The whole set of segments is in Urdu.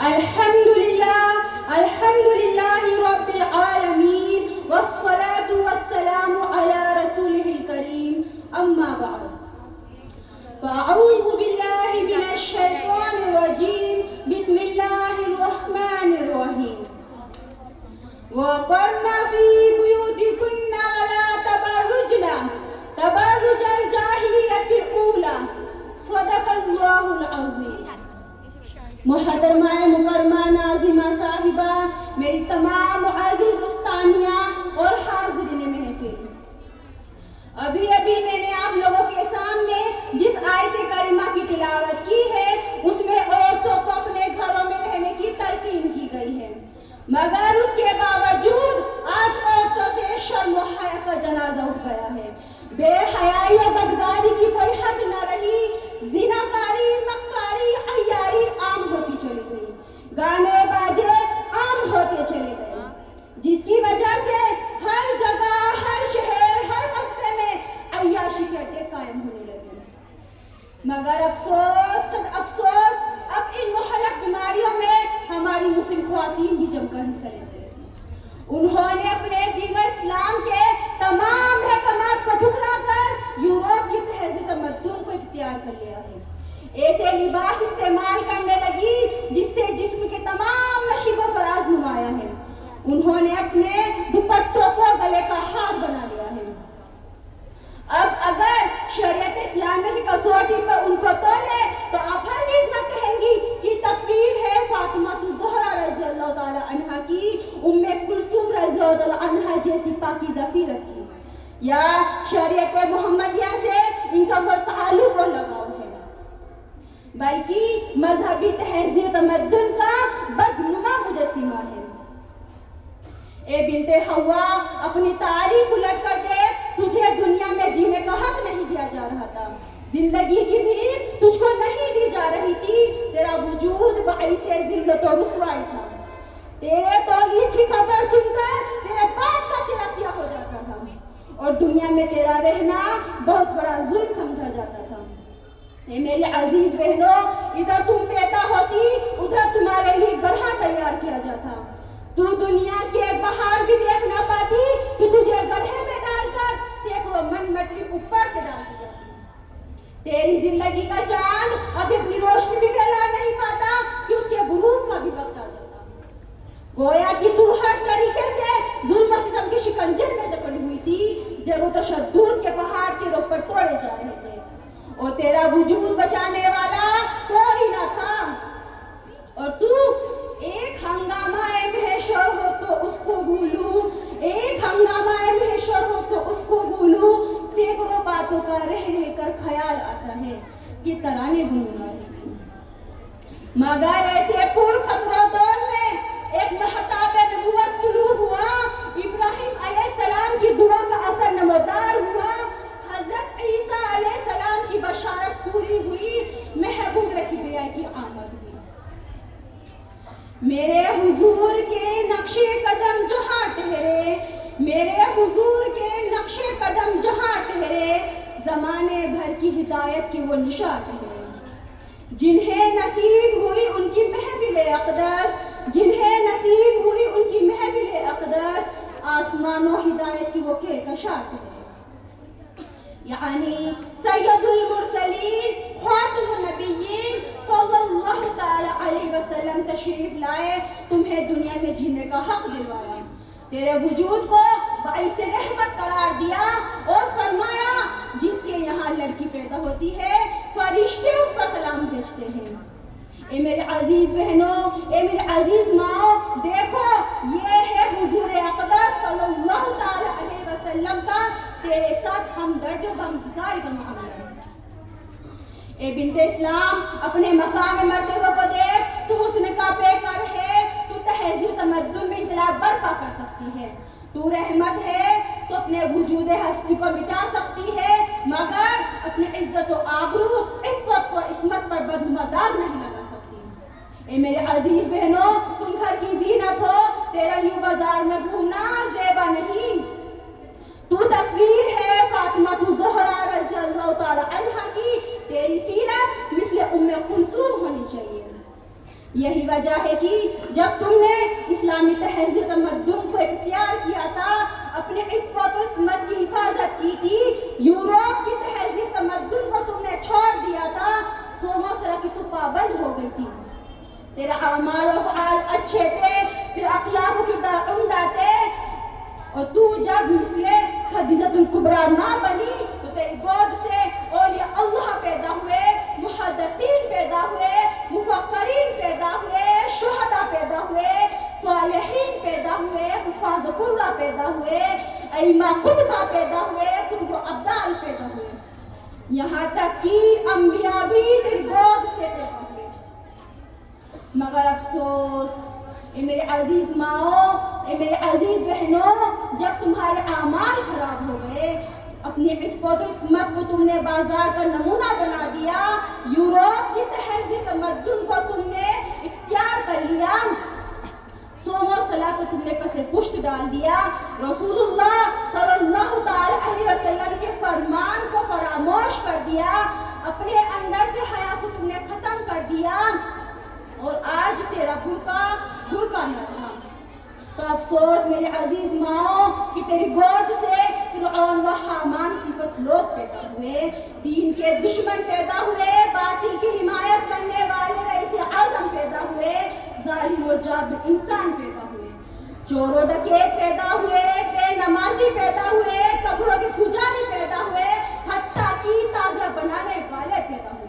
الحمدللہ رب العالمین والصلاة والسلام علی رسولہ الکریم اما بعد فاعوذ باللہ من الشیطان الرجیم بسم اللہ الرحمن الرحیم وقرن فی بیوتکن ولا تبرجن تبرج الجاہلیۃ الاولی صدق اللہ العظیم۔ محترمہ مکرمہ ناظمہ صاحبہ، میری تمام معزز استانیہ اور حاضرین محفل، ابھی میں نے آپ لوگوں کے سامنے جس آیت کریمہ کی تلاوت کی ہے اس میں عورتوں کو اپنے گھروں میں رہنے کی تلقین کی گئی ہے، مگر اس کے باوجود آج عورتوں سے شرم و حیا کا جنازہ اٹھ گیا ہے۔ بے حیائی و بدکاری کی کوئی حد نہ رہی، زناکاری، مکاری، عیاری عام ہوتی چلی گئی، گانے باجے عام ہوتے چلے گئے، جس کی وجہ سے ہر جگہ، ہر شہر، ہر قصبے میں عیاشی کے اڈے قائم ہونے لگے۔ مگر افسوس اب ان مہلک بیماریوں میں ہماری مسلم خواتین بھی جم کر حصہ لیتے ہیں۔ انہوں نے اپنے دین و اسلام کے تمام احکامات کو ٹھکرا کر یورپ کی تہذیب تمدن کو اختیار کر لیا ہے، ایسے لباس استعمال کرنے لگی جس سے جسم کے تمام نشیب و فراز نمایاں ہے۔ انہوں نے اپنے دوپٹوں کو گلے کا ہار بنا لیا ہے۔ اب اگر شریعت اسلامیہ کی کسوٹی پر ان کو تولے تو آپ ہرگز نہ کہیں گی کہ تصویر ہے فاطمہ الزہرا رضی اللہ تعالی عنہا کی، ام کلثوم رضی اللہ عنہا جیسی پاکیزہ سیرت کی، یا شریعت محمدیہ سے ان کا وہ تعلق و لگاؤ ہے، بلکہ مذہبی تہذیب تمدن کا بدنما مجسمہ ہے۔ اے بنت حوا، اپنی تاریخ الٹ کر دیکھ، تجھے دنیا میں جینے کا حق نہیں دیا جا رہا تھا، زندگی کی بھیڑ تجھ کو نہیں دی جا رہی تھی، تیرا وجود باعث ذلت و رسوائی تھا، تیرے تولید کی خبر سن کر تیرے باپ کا چہرہ سیاہ ہو جاتا تھا اور دنیا میں تیرا رہنا بہت بڑا ظلم سمجھا جاتا تھا۔ اے میری عزیز بہنوں، ادھر تم پیدا ہوتی ادھر تمہارے لیے گڑھا تیار کیا جاتا، تو دنیا کی ایک بہار بھی دیکھ نہ پاتی کہ تجھے گڑھے میں ڈال کر سینکڑوں من مٹی اوپر سے ڈال دی جاتی۔ تیری زندگی کا چاند اب اپنی روشنی بھی پھیلا نہیں پاتا کہ اس کے غروب کا بھی وقت آ جاتا، گویا کہ تو ہر طریقے سے ظلم و ستم کے شکنجے میں جکڑی ہوئی تھی، جب وہ تشدد کے پہاڑ تیرے اوپر توڑے جا رہے تھے اور تیرا وجود بچانے والا کوئی نہ تھا، اور تو ایک ہنگامہ محشر ہو تو اس کو بھولوں، ایک ہنگامہ محشر ہو تو اس کو بھولوں، سینکڑوں باتوں کا رہ کر خیال آتا ہے کہ ترانے بننا ہے، مگر ایسے پر خطرہ دور میں ایک مہتاب نبوت طلوع ہوا، ابراہیم علیہ السلام کی دعا کا اثر نمودار ہوا، حضرت عیسیٰ علیہ السلام کی بشارت پوری ہوئی، محبوب کبریا کی آمد ہوئی۔ میرے حضور کے نقش قدم جہاں ٹھہرے، میرے حضور کے نقش قدم جہاں ٹھہرے، زمانے بھر کی ہدایت کے وہ نشاں ٹھہرے، جنہیں نصیب ہوئی ان کی محفل اقدس، جنہیں نصیب ہوئی ان کی محفل اقدس، آسمان و ہدایت کی وہ کہکشاں ٹھہرے، یعنی سید المرسلین خاتم النبیین صلی اللہ تعالی علیہ وسلم تشریف لائے، تمہیں دنیا میں جینے کا حق دلوایا، تیرے وجود کو باعث رحمت قرار دیا اور فرمایا جس کے یہاں لڑکی پیدا ہوتی ہے فرشتے اس پر سلام بھیجتے ہیں۔ اے میرے عزیز بہنوں، اے میرے عزیز ماؤں، دیکھو یہ ہے حضور اقدس صلی اللہ تعالی علیہ وسلم کا تیرے ساتھ ہمدرد و غمگسار کا معاملہ ہے۔ اے بنت اسلام، اپنے مقام مرتبہ کو دیکھ، تو حسن کا پیکر ہے، تو تہذیب تمدن میں انقلاب برپا کر سکتی ہے، تو رحمت ہے تو اپنے وجود ہستی کو مٹا سکتی ہے، مگر اپنے عزت و آبرو، عفت و عصمت پر بدنما داغ نہیں لگا سکتی۔ اے میرے عزیز بہنوں، تم گھر کی زینت ہو، تیرا یوں بازار میں گھومنا زیبا نہیں، تو تصویر ہے فاطمہ الزہرا رضی اللہ تعالی عنہا کی، تیری سیرت مثل ام کلثوم ہونی چاہیے۔ یہی وجہ ہے کہ جب تم نے اسلامی تہذیب تمدن کو اختیار کیا تھا، اپنے عفت و عصمت کی حفاظت کی تھی، یورپ کی تہذیب تمدن کو تم نے چھوڑ دیا تھا، سومو سرا کی تو پابند ہو گئی تھی. تیرے اعمال و افعال اچھے تھے، پھر اخلاق و کردار عمدہ تھے، اور تو جب مثل خدیجۃ الکبریٰ نہ بنی تو تیری گود سے اولیاء اللہ پیدا ہوئے، محدثین پیدا ہوئے، مفکرین پیدا ہوئے، شہداء پیدا ہوئے، صالحین پیدا ہوئے، حفاظ قرآن پیدا ہوئے، ائمہ قطبہ پیدا ہوئے، قطب و ابدال پیدا ہوئے، یہاں تک کہ انبیاء بھی تیری گود سے پیدا ہوئے. مگر افسوس اے میرے عزیز ماؤں، اے میرے عزیز بہنوں، جب تمہارے اعمال خراب ہو گئے، اپنی عفت و عصمت کو تم نے بازار کا نمونہ بنا دیا، یورپ کی تہذیب تمدن کو تم نے اختیار کر لیا، صوم و صلاۃ کو تم نے پس پشت ڈال دیا، رسول اللہ صلی اللہ تعالی علیہ وسلم کے فرمان کو فراموش کر دیا، اپنے اندر سے حیا کو تم نے ختم کر دیا، اور آج تیرا برقع نہ رہا. تو افسوس میرے عزیز ماؤں کہ تیری گود سے فرعون و حامان صفت لوگ پیدا ہوئے، دین کے دشمن پیدا ہوئے، باطل کی حمایت کرنے والے رئیس اعظم پیدا ہوئے، ظالم و جابر انسان پیدا ہوئے، چور و ڈکیت پیدا ہوئے، بے نمازی پیدا ہوئے، قبروں کے پجاری پیدا ہوئے، حتیٰ کہ تازہ بنانے والے پیدا ہوئے.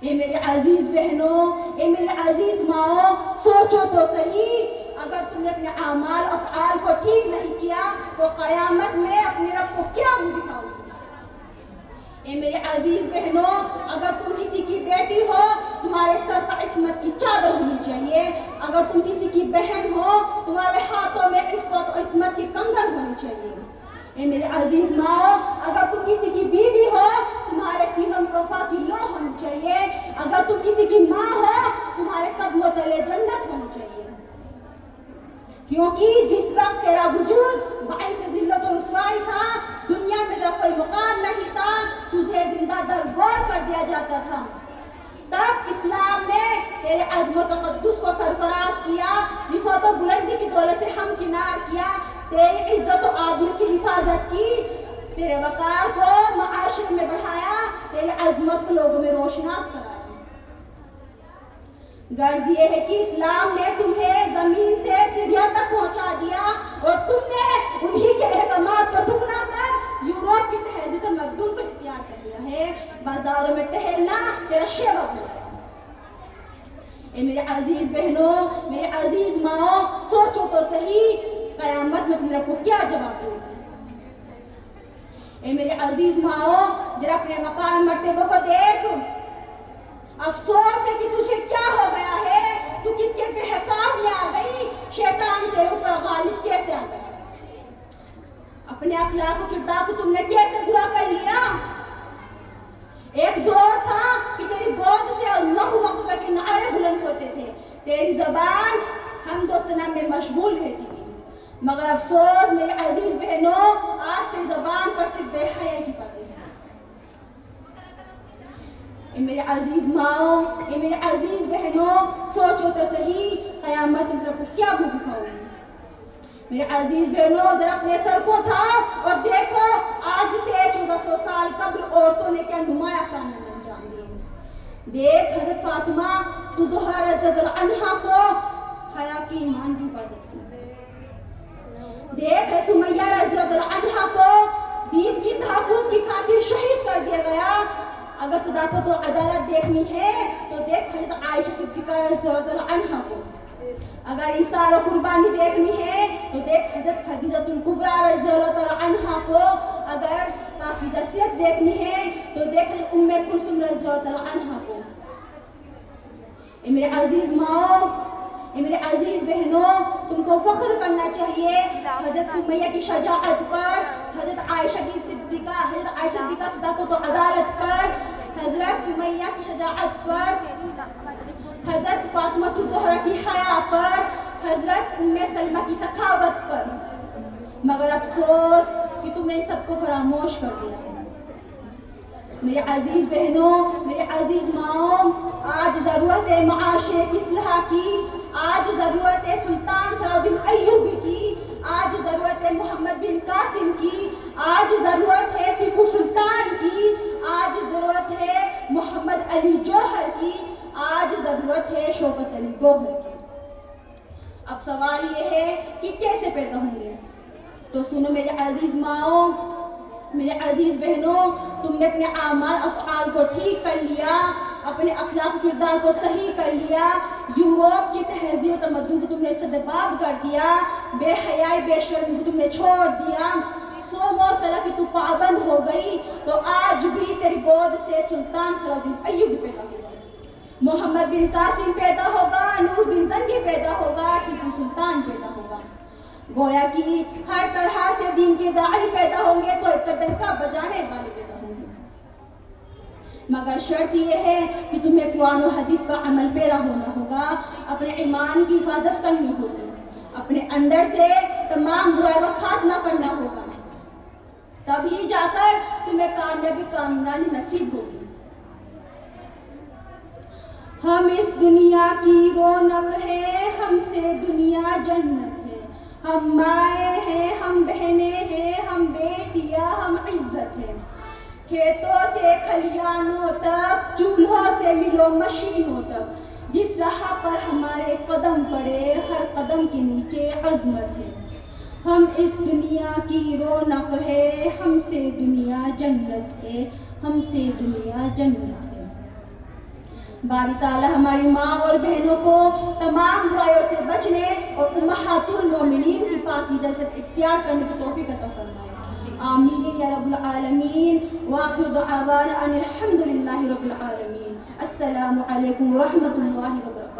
اے میرے عزیز بہنوں، اے میرے عزیز ماؤں، سوچو تو صحیح، اگر تم نے اپنے اعمال افعال کو ٹھیک نہیں کیا تو قیامت میں اپنے رب کو کیا منہ دکھاؤ گے؟ اے میرے عزیز بہنوں، اگر تم کسی کی بیٹی ہو تمہارے سر پر عصمت کی چادر ہونی چاہیے، اگر تم کسی کی بہن ہو تمہارے ہاتھوں میں عفت اور عصمت کی کنگن ہونی چاہیے. اے میرے عزیز ماؤں، اگر تم کسی کی بیوی ہو تمہارے سینوں میں وفا کی لو ہونی چاہیے، اگر تم کسی کی ماں ہو تمہارے قدموں تلے جنت ہونی چاہیے، کیونکہ جس وقت تیرا وجود باعث ذلت و رسوائی تھا، دنیا میں تیرا کوئی مقام نہیں تھا، تجھے زندہ درگور کر دیا جاتا تھا، تب اسلام نے تیرے عزم و تقدس کو سرفراز کیا، رفعت و بلندی کی دولت سے ہمکنار کیا، تیری عزت و آبرو کی حفاظت کی، تیرے وقار کو معاشرے میں بڑھایا، تیری عظمت کو لوگوں میں روشناس کرایا. غرض یہ ہے کہ اسلام نے تمہیں زمین سے سیڑھیاں تک پہنچا دیا، اور تم نے انہی کے احکامات کو ٹھکرا کر یورپ کی تہذیب تمدن کو اختیار کر لیا ہے. بازاروں میں ٹہلنا تیرا شیوا ہو گیا. اے میرے عزیز بہنوں، میرے عزیز ماؤں، سوچو تو صحیح، قیامت میں تم کو کیا جواب دو گے؟ اے میرے عزیز ماؤں، ذرا اپنے مقام مرتبہ کو دیکھ، افسوس ہے کہ تجھے کیا ہو گیا ہے، تو کس کے بہکام میں آ گئی، شیطان تیرے اوپر غالب کیسے آ گیا، اپنے اخلاق و کردار کو تم نے کیسے برا کر لیا. ایک دور تھا کہ تیری گود سے اللہ اکبر کے نعرے بلند ہوتے تھے، تیری زبان حمد و ثنا میں مشغول رہتی تھی، مگر افسوس میرے عزیز بہنوں، آج تیری زبان پر صرف بے حیائی کی پڑ رہی ہے. اے میرے عزیز ماؤں، اے میرے عزیز بہنوں، سوچو تو صحیح، قیامت میں کو کیا منہ دکھاؤ گی؟ میرے عزیز بہنوں، ذرا اپنے سر کو اٹھاؤ اور دیکھو آج سے 1400 سال قبل عورتوں نے کیا نمایاں کام انجام دیے. دیکھ حضرت فاطمہ تو زہرا رضی اللہ عنہا کو حیا کی ایمان کی حفاظت کی. دیکھ سمیہ رضی اللہ عنہا کو دین کی تحفظ کی خاطر شہید کر دیا گیا. اگر صداقت و عدالت دیکھنی ہے تو دیکھ حضرت عائشہ صدیقہ رضی اللہ عنہا کو. اگر ایثار و قربانی دیکھنی ہے تو دیکھ حضرت خدیجۃ الکبریٰ رضی اللہ عنہا کو. اگر پاکیزہ سیرت دیکھنی ہے تو دیکھ حضرت ام کلثوم رضی اللہ عنہا کو. اے میرے عزیز ماؤں، اے میرے عزیز بہنوں، تم کو فخر کرنا چاہیے حضرت سمیہ کی شجاعت پر، حضرت عائشہ کی صدیقہ، حضرت عائشہ صدیقہ صداقت و عدالت پر، حضرت سمیہ کی شجاعت پر، حضرت فاطمہ الزہرا کی حیا پر، حضرت ام سلمہ کی سخاوت پر. مگر افسوس کہ تم نے ان سب کو فراموش کر دیا. میرے عزیز بہنوں، میرے عزیز ماؤں، آج ضرورت ہے معاشرے کی اصلاح کی، آج ضرورت ہے سلطان صلاح الدین ایوبی کی، آج ضرورت ہے محمد بن قاسم کی، آج ضرورت ہے ٹیپو سلطان کی، آج ضرورت ہے محمد علی جوہر کی، آج ضرورت ہے شوکت علی گوہر کی۔ اب سوال یہ ہے کہ کیسے پیدا ہوں گے؟ تو سنو میرے عزیز ماؤں، میرے عزیز بہنوں، تم نے اپنے اعمال افعال کو ٹھیک کر لیا، اپنے اخلاق کردار کو صحیح کر لیا، یوروپ کی تہذیب و تمدن کو تم نے سدباب کر دیا، بے حیائی بے شرمی کو تم نے چھوڑ دیا، سو موصلہ کی تو پابند ہو گئی، تو آج بھی تیری گود سے سلطان صلاح الدین ایوبی پیدا ہوگا، محمد بن قاسم پیدا ہوگا، نور الدین زنگی پیدا ہوگا، ٹیپو سلطان پیدا ہوگا۔ گویا کہ ہر طرح سے دین کے داعی پیدا ہوں گے تو ڈنکا بجانے والے پیدا ہوں گے، مگر شرط یہ ہے کہ تمہیں قرآن و حدیث پر عمل پیرا ہونا ہوگا، اپنے ایمان کی حفاظت کرنی ہوگی، اپنے اندر سے تمام برائی کا خاتمہ کرنا ہوگا، تب ہی جا کر تمہیں کامیابی کامرانی نصیب ہوگی۔ ہم اس دنیا کی رونق ہے، ہم سے دنیا جنت ہے، ہم مائیں ہیں، ہم بہنیں ہیں، ہم بیٹیاں، ہم عزت ہے، کھیتوں سے کھلیانوں تک، چولہوں سے ملوں مشینوں تک، جس راہ پر ہمارے قدم پڑے ہر قدم کے نیچے عظمت ہے، ہم اس دنیا کی رونق ہے، ہم سے دنیا جنت ہے، ہم سے دنیا جنت ہے۔ باری تعالیٰ ہماری ماں اور بہنوں کو تمام برائیوں سے بچنے اور امہات المومنین کی پاکیزہ عزت اختیار کرنے کی توفیق عطا فرمائے، آمین یا رب العالمین، وآخر دعوانا ان الحمد للہ رب العالمین۔ السلام علیکم ورحمۃ اللہ وبرکاتہ۔